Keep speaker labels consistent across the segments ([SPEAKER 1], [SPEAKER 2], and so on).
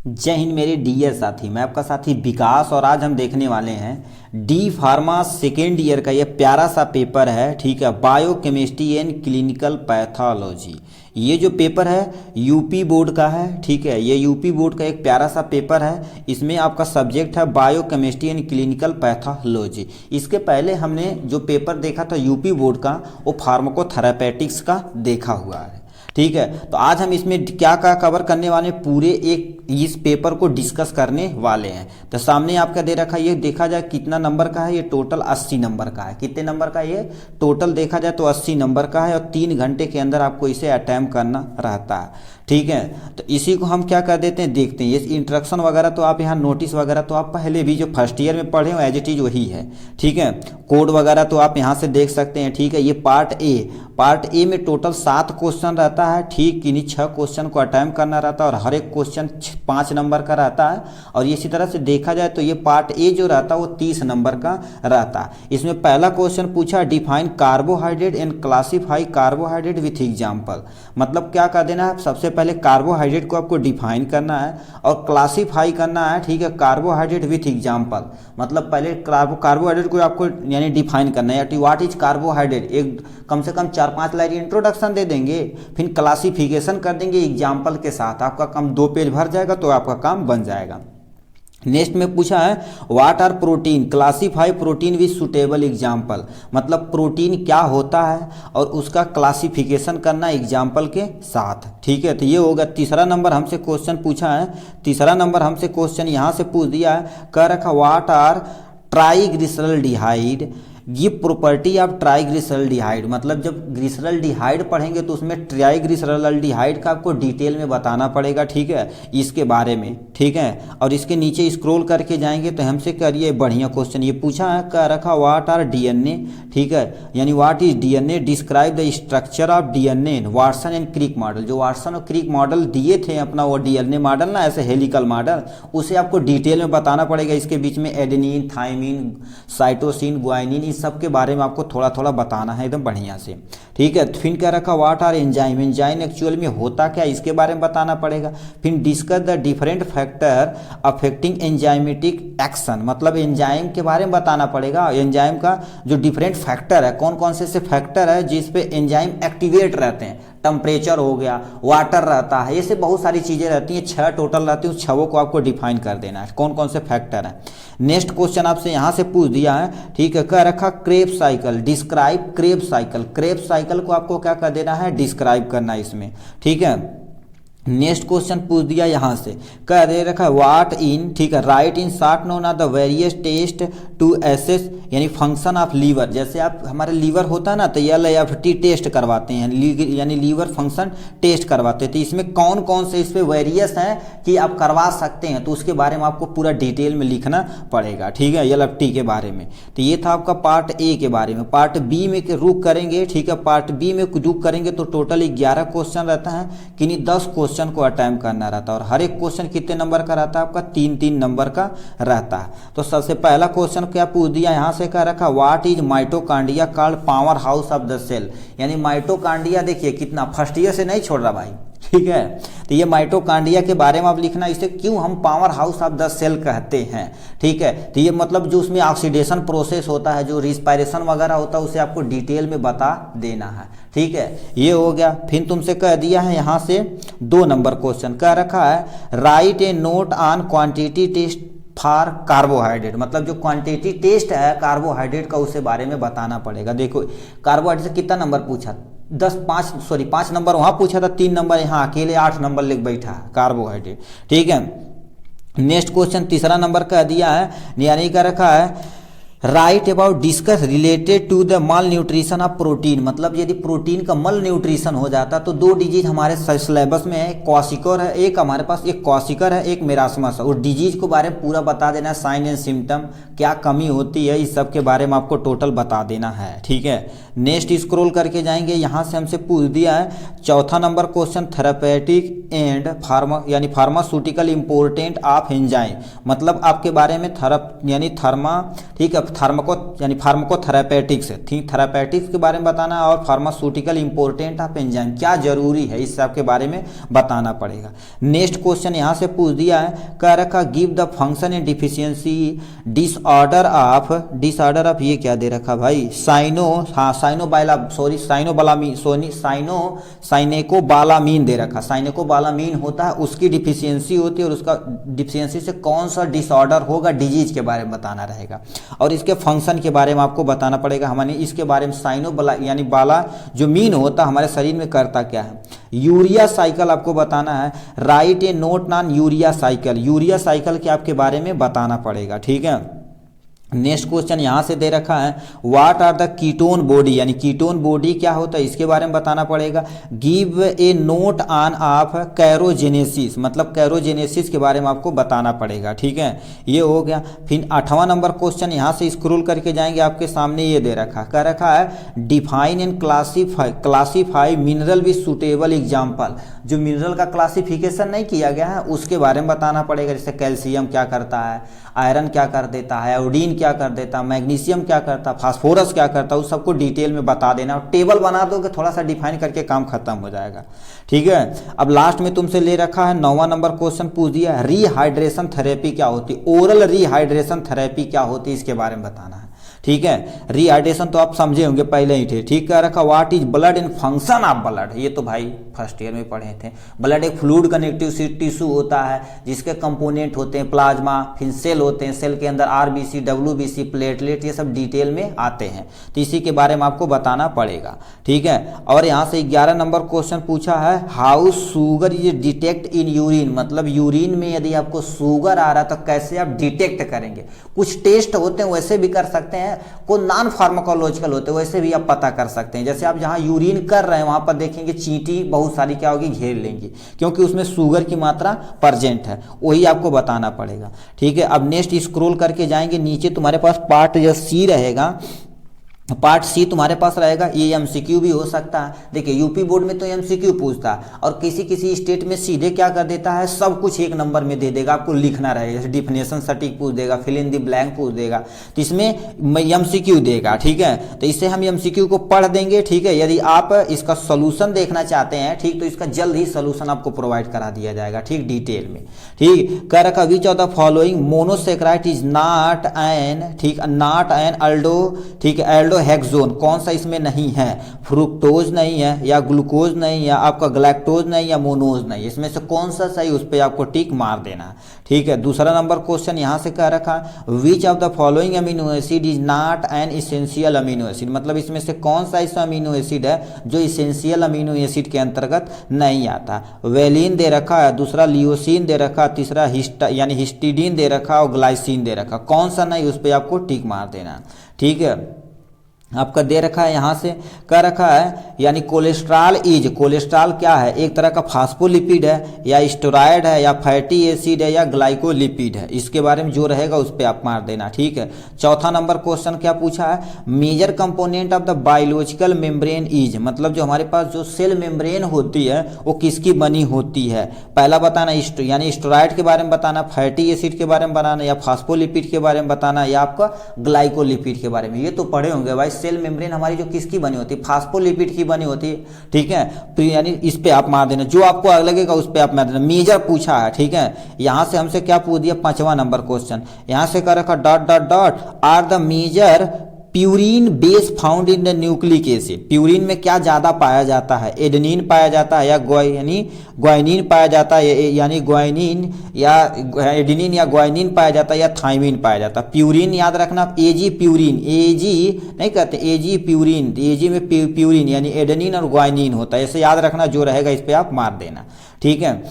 [SPEAKER 1] जय हिंद मेरे डियर साथी। मैं आपका साथी विकास और आज हम देखने वाले हैं डी फार्मा सेकेंड ईयर का ये प्यारा सा पेपर है। ठीक है, बायोकेमिस्ट्री एंड क्लिनिकल पैथोलॉजी। ये जो पेपर है यूपी बोर्ड का है। ठीक है, ये यूपी बोर्ड का एक प्यारा सा पेपर है। इसमें आपका सब्जेक्ट है बायोकेमिस्ट्री एंड क्लिनिकल पैथोलॉजी। इसके पहले हमने जो पेपर देखा था यूपी बोर्ड का वो फार्माकोथेरेपेटिक्स का देखा हुआ है। ठीक है, तो आज हम इसमें क्या क्या कवर करने वाले हैं, पूरे एक इस पेपर को डिस्कस करने वाले हैं। तो सामने आपका दे रखा है, ये देखा जाए कितना नंबर का है। ये टोटल 80 नंबर का है। कितने नंबर का ये टोटल देखा जाए तो 80 नंबर का है और 3 घंटे के अंदर आपको इसे अटैम्प्ट करना रहता है। ठीक है, तो इसी को हम क्या कर देते हैं, देखते हैं। ये इंस्ट्रक्शन वगैरह तो आप यहाँ नोटिस वगैरह तो आप पहले भी जो फर्स्ट ईयर में पढ़े हो एज इट इज वही है। ठीक है, कोड वगैरह तो आप यहाँ से देख सकते हैं। ठीक है, ये पार्ट ए में टोटल 7 क्वेश्चन रहता है। ठीक, किन्हीं 6 क्वेश्चन को अटैम्प्ट करना रहता है और हर एक क्वेश्चन 5 नंबर का रहता है। और इसी तरह से देखा जाए तो ये पार्ट ए जो रहता है वो 30 नंबर का रहता है। इसमें पहला क्वेश्चन पूछा, define carbohydrate and classify carbohydrate with example. मतलब क्या कर देना है, सबसे पहले कार्बोहाइड्रेट को आपको डिफाइन करना है और क्लासीफाई करना है। ठीक है, कार्बोहाइड्रेट विथ एग्जाम्पल मतलब पहले कार्बोहाइड्रेट को आपको यानी डिफाइन करना है, व्हाट इज कार्बोहाइड्रेट। एक कम से कम 4-5 लाइन इंट्रोडक्शन दे देंगे, फिर क्लासिफिकेशन कर देंगे एग्जाम्पल के साथ। आपका काम 2 पेज भर जाएगा तो आपका काम बन जाएगा। नेक्स्ट में पूछा है, what are protein, classify protein with suitable example. मतलब प्रोटीन क्या होता है और उसका क्लासिफिकेशन करना एग्जाम्पल के साथ। ठीक है, तो ये होगा तीसरा नंबर हमसे क्वेश्चन पूछा है। तीसरा नंबर हमसे क्वेश्चन यहाँ से पूछ दिया है, कह रखा व्हाट आर ट्राइग्लिसरॉल्डिहाइड, ये प्रॉपर्टी ऑफ ट्राइग्लिसरॉल्डिहाइड। मतलब जब ग्लिसरॉल्डिहाइड पढ़ेंगे तो उसमें ट्राइग्लिसरॉल्डिहाइड का आपको डिटेल में बताना पड़ेगा। ठीक है, इसके बारे में। ठीक है, और इसके नीचे स्क्रॉल करके जाएंगे तो हमसे करिए बढ़िया क्वेश्चन ये पूछा है, क्या रखा व्हाट आर डीएनए। ठीक है, यानी what is DNA, describe the structure of DNA in Watson and Crick model. जो वाटसन और क्रिक मॉडल दिए थे अपना वो डीएनए मॉडल ना, ऐसे हेलिकल मॉडल, उसे आपको डिटेल में बताना पड़ेगा। इसके बीच में एडेनिन, थाइमिन, साइटोसिन, ग्वाइनिन, सब के बारे में आपको थोड़ा थोड़ा बताना है एकदम बढ़िया से। ठीक है, फिर क्या रखा what are enzyme, enzyme actual में होता क्या इसके बारे में बताना पड़ेगा। फिर discuss the different factor affecting enzymatic action. मतलब एंजाइम के बारे में बताना पड़ेगा। एंजाइम का जो डिफरेंट फैक्टर है, कौन कौन से फैक्टर है जिस पे एंजाइम एक्टिवेट रहते हैं। टेम्परेचर हो गया, वाटर रहता है, ऐसे बहुत सारी चीज़ें रहती हैं। 6 टोटल रहती हैं, उस 6 को आपको डिफाइन कर देना है कौन कौन से फैक्टर हैं। नेक्स्ट क्वेश्चन आपसे यहाँ से पूछ दिया है। ठीक है, कह रखा Krebs cycle, describe Krebs cycle. Krebs cycle को आपको क्या कर देना है, डिस्क्राइब करना है इसमें। ठीक है, नेक्स्ट क्वेश्चन पूछ दिया यहाँ से, कह दे रखा है व्हाट इन। ठीक है, write in short known are the various test to assess यानी फंक्शन ऑफ लीवर। जैसे आप हमारे लीवर होता है ना, तो LFT टेस्ट करवाते हैं, यानी लीवर फंक्शन टेस्ट करवाते हैं। तो इसमें कौन कौन से इस पे वेरियस हैं कि आप करवा सकते हैं, तो उसके बारे में आपको पूरा डिटेल में लिखना पड़ेगा। ठीक है, LFT के बारे में। तो ये था आपका पार्ट ए के बारे में। पार्ट बी में रुक करेंगे। ठीक है, पार्ट बी में रुक करेंगे तो टोटल 11 क्वेश्चन रहता है, किन्हीं 10 क्वेश्चन को अटैम्प्ट करना रहता है और हर एक क्वेश्चन कितने नंबर का रहता है, आपका 3-3 नंबर का रहता है। तो सबसे पहला क्वेश्चन क्या पूछ दिया यहाँ से, क्या रखा what is mitochondria called power house of the cell. यानी माइटोकॉन्ड्रिया देखिए कितना फर्स्ट ईयर से नहीं छोड़ रहा भाई। ठीक है, तो ये माइटोकॉन्ड्रिया के बारे में आप लिखना, इसे क्यों हम power house of the cell कहते हैं। ठीक है, तो ये मतलब जो उसमें ऑक्सीडेशन प्रोसेस होता है, जो रिस्पायरेशन वगैरह होता है, उसे आपको डिटेल में बता देना है। ठीक है, ये हो गया। फिर तुमसे कह दिया है यहाँ से 2 नंबर क्वेश्चन कह रखा है, write a note on quantity test for carbohydrate. मतलब जो क्वांटिटी टेस्ट है कार्बोहाइड्रेट का उसे बारे में बताना पड़ेगा। देखो कार्बोहाइड्रेट से कितना नंबर पूछा, 5 नंबर वहाँ पूछा था, 3 नंबर यहाँ अकेले 8 नंबर लिख बैठा है कार्बोहाइड्रेट। ठीक है, नेक्स्ट क्वेश्चन तीसरा नंबर का दिया है, यानी क्या रखा है, write about discuss related to the malnutrition of protein. मतलब यदि प्रोटीन का मल न्यूट्रिशन हो जाता तो 2 डिजीज हमारे सिलेबस में है, क्वासिकर है एक हमारे पास, एक क्वासिकर है, एक मेरास्मस है। और डिजीज को बारे में पूरा बता देना है, साइन एंड सिम्टम, क्या कमी होती है, इस सब के बारे में आपको टोटल बता देना है। ठीक है, नेक्स्ट स्क्रॉल करके जाएंगे, यहाँ से हमसे पूछ दिया है चौथा नंबर क्वेश्चन, थेरापेटिक एंड यानी फार्मास्यूटिकल इम्पोर्टेंट ऑफ एंजाइम। मतलब आपके बारे में ठीक है, फार्माको यानी फार्माकोथेरापेटिक्स है, ठीक, थेरापेटिक्स के बारे में बताना है और फार्मास्यूटिकल इंपॉर्टेंट ऑफ एंजाइम क्या जरूरी है इस सब के बारे में बताना पड़ेगा। नेक्स्ट क्वेश्चन यहाँ से पूछ दिया है, कह रखा give the function and deficiency disorder of ये क्या दे रखा भाई, साइनेकोबालामीन दे रखा। साइनेकोबालामीन होता है, उसकी डिफिशियंसी होती है और उसका डिफिशियंसी से कौन सा डिसऑर्डर होगा, डिजीज के बारे में बताना रहेगा और इसके फंक्शन के बारे में आपको बताना पड़ेगा। हमने इसके बारे में साइनोबाला यानी बाला जो मीन होता है हमारे शरीर में करता क्या है। यूरिया साइकिल आपको बताना है, write a note on urea cycle, urea cycle के आपके बारे में बताना पड़ेगा, ठीक है। नेक्स्ट क्वेश्चन यहाँ से दे रखा है, what are the ketone body यानी कीटोन बॉडी क्या होता है इसके बारे में बताना पड़ेगा। Give a note on of ketogenesis, मतलब कैरोजेनेसिस के बारे में आपको बताना पड़ेगा, ठीक है। ये हो गया। फिर 8वां नंबर क्वेश्चन यहाँ से स्क्रॉल करके जाएंगे, आपके सामने ये दे रखा कह रखा है define and classify mineral with suitable example, जो मिनरल का क्लासिफिकेशन नहीं किया गया है उसके बारे में बताना पड़ेगा। जैसे कैल्शियम क्या करता है, आयरन क्या कर देता है, आयोडीन क्या कर देता है, मैग्नीशियम क्या करता है, फास्फोरस क्या करता है, उस सबको डिटेल में बता देना और टेबल बना दोगे थोड़ा सा डिफाइन करके काम खत्म हो जाएगा, ठीक है। अब लास्ट में तुमसे ले रखा है 9वां नंबर क्वेश्चन पूछ दिया, रीहाइड्रेशन थेरेपी क्या होती है, ओरल रीहाइड्रेशन थेरेपी क्या होती है इसके बारे में बताना है, ठीक है। रीहाइड्रेशन तो आप समझे होंगे पहले ही थे, ठीक कह रखा। What is blood and function of blood, ये तो भाई फर्स्ट ईयर में पढ़े थे। ब्लड एक फ्लूइड कनेक्टिव टिश्यू होता है जिसके कंपोनेंट होते हैं प्लाज्मा, फिर सेल होते हैं, सेल के अंदर आरबीसी, डब्ल्यूबीसी, प्लेटलेट, ये सब डिटेल में आते हैं, तो इसी के बारे में आपको बताना पड़ेगा, ठीक है। और यहाँ से 11 नंबर क्वेश्चन पूछा है, how sugar is detect in urine, मतलब यूरिन में यदि आपको शुगर आ रहा है तो कैसे आप डिटेक्ट करेंगे। कुछ टेस्ट होते हैं वैसे भी कर सकते हैं, को नॉन फार्माकोलॉजिकल होते हैं वैसे भी आप पता कर सकते हैं। जैसे आप जहां यूरिन कर रहे हैं वहां पर देखेंगे चींटी बहुत सारी क्या होगी, घेर लेंगी, क्योंकि उसमें शुगर की मात्रा प्रेजेंट है, वही आपको बताना पड़ेगा, ठीक है। अब नेक्स्ट स्क्रॉल करके जाएंगे नीचे, तुम्हारे पास पार्ट जो सी रहेगा, पार्ट सी तुम्हारे पास रहेगा, ये एमसीक्यू भी हो सकता है। देखिए यूपी बोर्ड में तो एमसीक्यू पूछता है और किसी किसी स्टेट में सीधे क्या कर देता है, सब कुछ एक नंबर में दे देगा, आपको लिखना रहेगा। जैसे डिफिनेशन सटीक पूछ देगा, फिल इन द ब्लैंक पूछ देगा, तो इसमें एमसीक्यू देगा, ठीक है। तो इससे हम एमसीक्यू को पढ़ देंगे, ठीक है। यदि आप इसका सोल्यूशन देखना चाहते हैं, ठीक, तो इसका जल्द ही सोल्यूशन आपको प्रोवाइड करा दिया जाएगा, ठीक, डिटेल में, ठीक। कह रखा which of the following monosaccharide is not an, ठीक, नॉट एन अल्डो, ठीक, हेक्सोन, कौन सा इसमें नहीं है, फ्रुक्टोज नहीं है या ग्लूकोज नहीं है, आपका ग्लैक्टोज नहीं या मोनोज नहीं, इसमें से कौन सा सही, उस पर आपको टिक मार देना, ठीक है। दूसरा नंबर क्वेश्चन यहां से कह रखा which of the following amino acid is not an essential amino acid, मतलब इसमें से कौन सा ऐसा अमीनो एसिड है जो इसेंशियल अमीनो एसिड के अंतर्गत नहीं आता। वेलिन दे रखा है, दूसरा लियोसिन दे रखा, तीसरा यानी हिस्टिडीन दे रखा और ग्लाइसिन दे रखा, कौन सा नहीं उस पर आपको टिक मार देना, ठीक है। आपका दे रखा है यहाँ से कह रखा है यानी कोलेस्ट्रॉल इज, कोलेस्ट्रॉल क्या है, एक तरह का फास्फोलिपिड है या स्टेरॉयड है या फैटी एसिड है या ग्लाइकोलिपिड है, इसके बारे में जो रहेगा उस पर आप मार देना, ठीक है। चौथा नंबर क्वेश्चन क्या पूछा है, major component of the biological membrane is, मतलब जो हमारे पास जो सेल मेम्ब्रेन होती है वो किसकी बनी होती है। पहला बताना यानी स्टेरॉयड के बारे में बताना, फैटी एसिड के बारे में बताना या फास्फोलिपिड के बारे में बताना या आपका ग्लाइकोलिपिड के बारे में। ये तो पढ़े होंगे भाई, सेल मेम्ब्रेन हमारी जो किसकी बनी होती है, फास्फोलिपिड की बनी होती है, ठीक है। तो यानी इस पे आप मार देना, जो आपको लगेगा उस पे आप मार देना। मेजर पूछा है, ठीक है। यहां से हमसे क्या पूछ दिया, 5वां नंबर क्वेश्चन, यहां से कर रखा dot dot dot are the major purine base found in the nucleic acid, purine में क्या ज्यादा पाया जाता है, एडेनिन पाया जाता है या ग्वाइनिन पाया जाता है, यानी ग्वाइनिन या एडेनिन या ग्वाइनिन पाया जाता है या थाइमिन पाया जाता है। प्यूरिन याद रखना, एजी प्यूरिन, एजी नहीं कहते, एजी प्यूरिन, एजी में प्यूरिन यानी एडेनिन और ग्वाइनिन होता है, ऐसे याद रखना, जो रहेगा इस पे आप मार देना, ठीक है।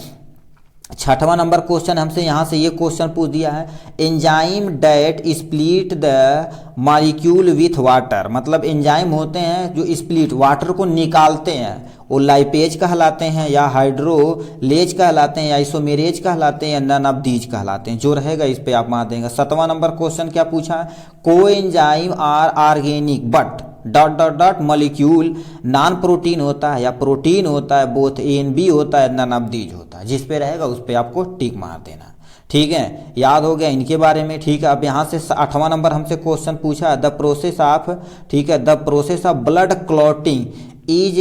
[SPEAKER 1] 6वां नंबर क्वेश्चन हमसे यहाँ से ये क्वेश्चन पूछ दिया है, enzyme that split the molecule with water, मतलब एंजाइम होते हैं जो स्प्लिट वाटर को निकालते हैं, वो लाइपेज कहलाते हैं या हाइड्रोलेज कहलाते हैं या आइसोमेरेज कहलाते हैं या नन ऑफ दीज कहलाते हैं, जो रहेगा इस पे आप मार देंगे। 7वां नंबर क्वेश्चन क्या पूछा है, coenzyme are organic but dot dot dot molecule non protein होता है या प्रोटीन होता है, बोथ ए एंड बी होता है, नन ऑफ दीज होता है, जिस पे रहेगा उस पे आपको टिक मार देना, ठीक है, याद हो गया इनके बारे में। ठीक है, अब यहाँ से 8वां नंबर हमसे क्वेश्चन पूछा है, द प्रोसेस ऑफ, ठीक है, the process of blood clotting is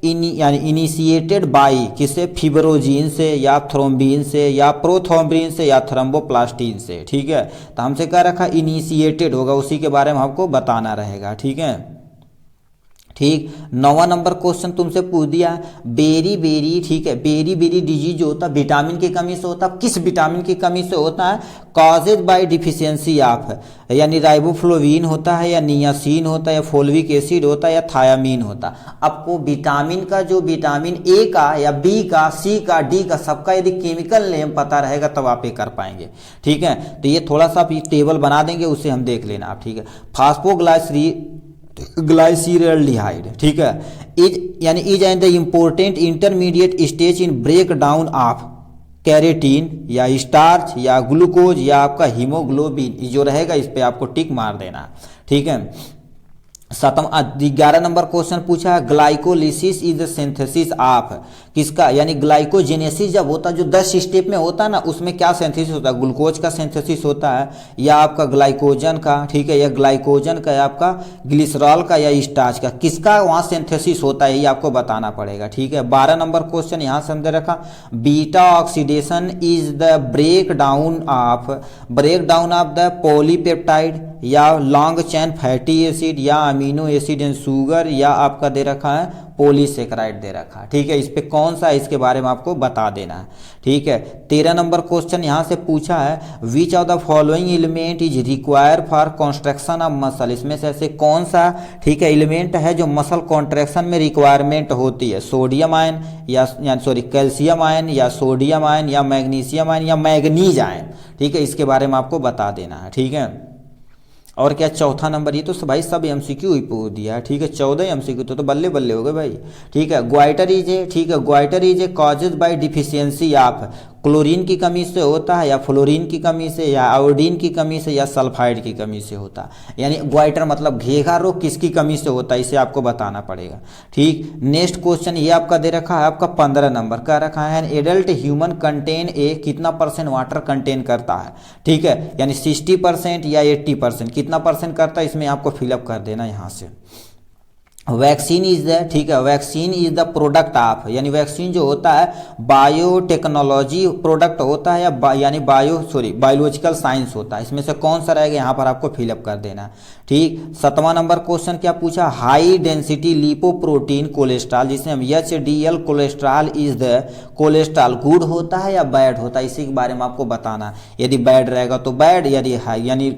[SPEAKER 1] यानी इनिशिएटेड बाई, किसे, फिब्रोजीन से या थ्रोम्बिन से या प्रोथ्रोम्बिन से या थ्रोम्बोप्लास्टिन से। ठीक है, तो हमसे क्या रखा, इनिशिएटेड होगा, उसी के बारे में हमको बताना रहेगा। ठीक है, ठीक। 9वां नंबर क्वेश्चन तुमसे पूछ दिया, बेरी बेरी, ठीक है, बेरी बेरी डिजीज जो होता है विटामिन की कमी से होता है, किस विटामिन की कमी से होता है, कॉजेज बाय डिफिशियंसी ऑफ, यानी राइबोफ्लोविन होता है या नियासिन होता है या फोलिक एसिड होता है या थायामीन होता है। आपको विटामिन का, जो विटामिन ए का या बी का, सी का, डी का, सबका यदि केमिकल नेम पता रहेगा तब आप ये कर पाएंगे। ठीक है, तो ये थोड़ा सा आप टेबल बना देंगे, उससे हम देख लेना आप। ठीक है, ग्लाइसिरल्डिहाइड, ठीक है, इज यानी is and the important intermediate stage in break down of keratin या स्टार्च या ग्लूकोज या आपका हीमोग्लोबिन, जो रहेगा इस पे आपको टिक मार देना। ठीक है, 11 नंबर क्वेश्चन पूछा है, glycolysis is the synthesis of, किसका, यानी ग्लाइकोजेनेसिस जब होता है, जो 10 स्टेप में होता है ना, उसमें क्या सिंथेसिस होता है, ग्लूकोज का सिंथेसिस होता है या आपका ग्लाइकोजन का, ठीक है, या ग्लाइकोजन का या आपका ग्लिसरॉल का या स्टार्च का, किसका वहाँ सिंथेसिस होता है, ये आपको बताना पड़ेगा। ठीक है, 12 नंबर क्वेश्चन यहाँ से हमने रखा, beta oxidation is the break down of the polypeptide या लॉन्ग चेन फैटी एसिड या अमीनो एसिड एंड शुगर या आपका दे रखा है पॉलीसेकेराइड दे रखा है। ठीक है, इस पे कौन सा है इसके बारे में आपको बता देना है। ठीक है, 13 नंबर क्वेश्चन यहाँ से पूछा है, which of the following element is required for construction of muscle, इसमें से ऐसे कौन सा, ठीक है, एलिमेंट है जो मसल कॉन्ट्रैक्शन में रिक्वायरमेंट होती है, सोडियम आयन या कैल्शियम आयन या सोडियम आयन या मैग्नीशियम आयन या मैग्नीज आयन। ठीक है, इसके बारे में आपको बता देना है। ठीक है, और क्या, चौथा नंबर, ये तो भाई सब एमसीक्यू ही पूछ दिया है। ठीक है, 14 एमसीक्यू तो बल्ले बल्ले हो गए भाई। ठीक है, ग्वाइटर इज ए, ठीक है, goitre is a causes bye deficiency of, chlorine की कमी से होता है या फ्लोरीन की कमी से या आयोडीन की कमी से या सल्फाइड की कमी से होता है, यानी ग्वाइटर मतलब घेघा रोग किसकी कमी से होता है, इसे आपको बताना पड़ेगा। ठीक, नेक्स्ट क्वेश्चन ये आपका दे रखा है, आपका 15 नंबर का रखा है, एडल्ट ह्यूमन कंटेन ए, कितना % वाटर कंटेन करता है। ठीक है, यानी 60% या 80%, कितना % करता है, इसमें आपको फिलअप कर देना यहाँ से। वैक्सीन इज द, ठीक है, vaccine is the product of, यानी वैक्सीन जो होता है बायोटेक्नोलॉजी प्रोडक्ट होता है या यानी बायोलॉजिकल साइंस होता है, इसमें से कौन सा रहेगा, यहाँ पर आपको फिलअप कर देना। ठीक, 7वां नंबर क्वेश्चन क्या पूछा, हाई डेंसिटी लिपोप्रोटीन कोलेस्ट्रॉल, जिसे हम HDL cholesterol is the cholesterol, good होता है या बैड होता है, इसी के बारे में आपको बताना। यदि बैड रहेगा तो बैड, यदि हाई यानी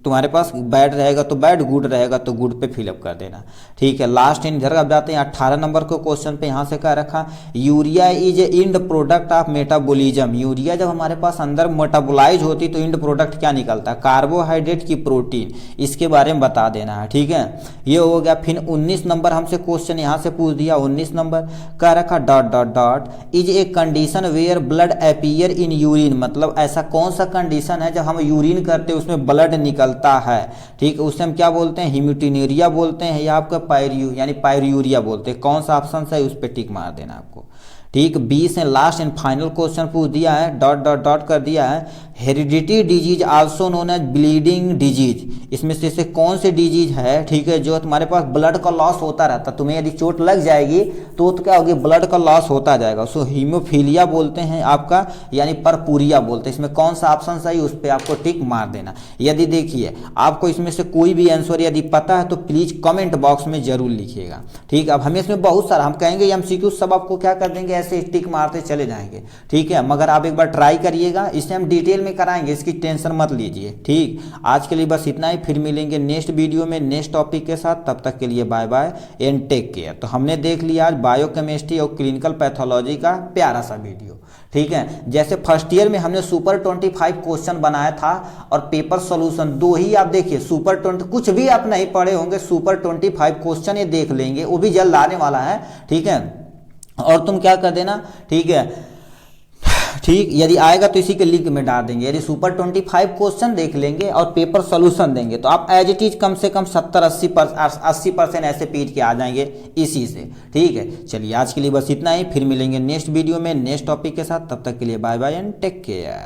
[SPEAKER 1] तुम्हारे पास बैड रहेगा तो बैड, गुड रहेगा तो गुड पे फिलअप कर देना। ठीक है, लास्ट इन इधर आप जाते हैं 18 नंबर को क्वेश्चन पे, यहाँ से क्या रखा, urea is end product of metabolism, urea जब हमारे पास अंदर मेटाबोलाइज होती तो इंड प्रोडक्ट क्या निकलता है, कार्बोहाइड्रेट की प्रोटीन, इसके बारे में बता देना है। ठीक है, ये हो गया। फिर 19 नंबर हमसे क्वेश्चन यहाँ से पूछ दिया, 19 नंबर क्या रखा, dot dot dot is a condition where blood appear in urine, मतलब ऐसा कौन सा कंडीशन है जब हम यूरिन करते हैं उसमें ब्लड निकलता है। ठीक, उसे हम क्या बोलते हैं, हिमिटिन्यूरिया बोलते हैं या आपका पायरियूरिया बोलते हैं, कौन सा ऑप्शन है उस पर टिक मार देना आपको। ठीक, 20 and last and final question पूछ दिया है, डॉट डॉट डॉट कर दिया है, heredity disease also known as bleeding disease, इसमें से कौन से डिजीज है, ठीक है, जो तुम्हारे पास ब्लड का लॉस होता रहता, तुम्हें यदि चोट लग जाएगी तो क्या होगी, ब्लड का लॉस होता जाएगा, सो हीमोफीलिया बोलते हैं आपका, यानी परपूरिया बोलते हैं, इसमें कौन सा ऑप्शन सही उस पर आपको टिक मार देना। यदि देखिए आपको इसमें से कोई भी आंसर यदि पता है तो प्लीज कमेंट बॉक्स में जरूर लिखिएगा। ठीक, अब हमें इसमें बहुत सारा हम कहेंगे एमसीक्यू सब आपको क्या कर देंगे, ऐसे टिक मारते चले जाएंगे। ठीक है, मगर आप एक बार ट्राई करिएगा, इसे हम डिटेल में कराएंगे, इसकी टेंशन मत लीजिए। ठीक, आज के लिए बस इतना ही, फिर मिलेंगे नेक्स्ट वीडियो में नेक्स्ट टॉपिक के साथ, तब तक के लिए bye bye and take care. तो हमने देख लिया आज बायोकेमिस्ट्री और क्लिनिकल पैथोलॉजी का प्यारा सा वीडियो। ठीक है, जैसे फर्स्ट ईयर में हमने सुपर 25 क्वेश्चन बनाया था और पेपर सॉल्यूशन 2 ही, आप देखिए सुपर 20 कुछ भी आप नहीं पढ़े होंगे, सुपर 25 क्वेश्चन ये देख लेंगे, वो भी जल्द आने वाला है। ठीक है, और तुम क्या कर देना, ठीक है, ठीक, यदि आएगा तो इसी के लिंक में डाल देंगे, यदि सुपर 25 क्वेश्चन देख लेंगे और पेपर सॉल्यूशन देंगे तो आप एज इट इज कम से कम 70-80% ऐसे पीट के आ जाएंगे इसी से। ठीक है, चलिए आज के लिए बस इतना ही, फिर मिलेंगे नेक्स्ट वीडियो में नेक्स्ट टॉपिक के साथ, तब तक के लिए bye bye and take care.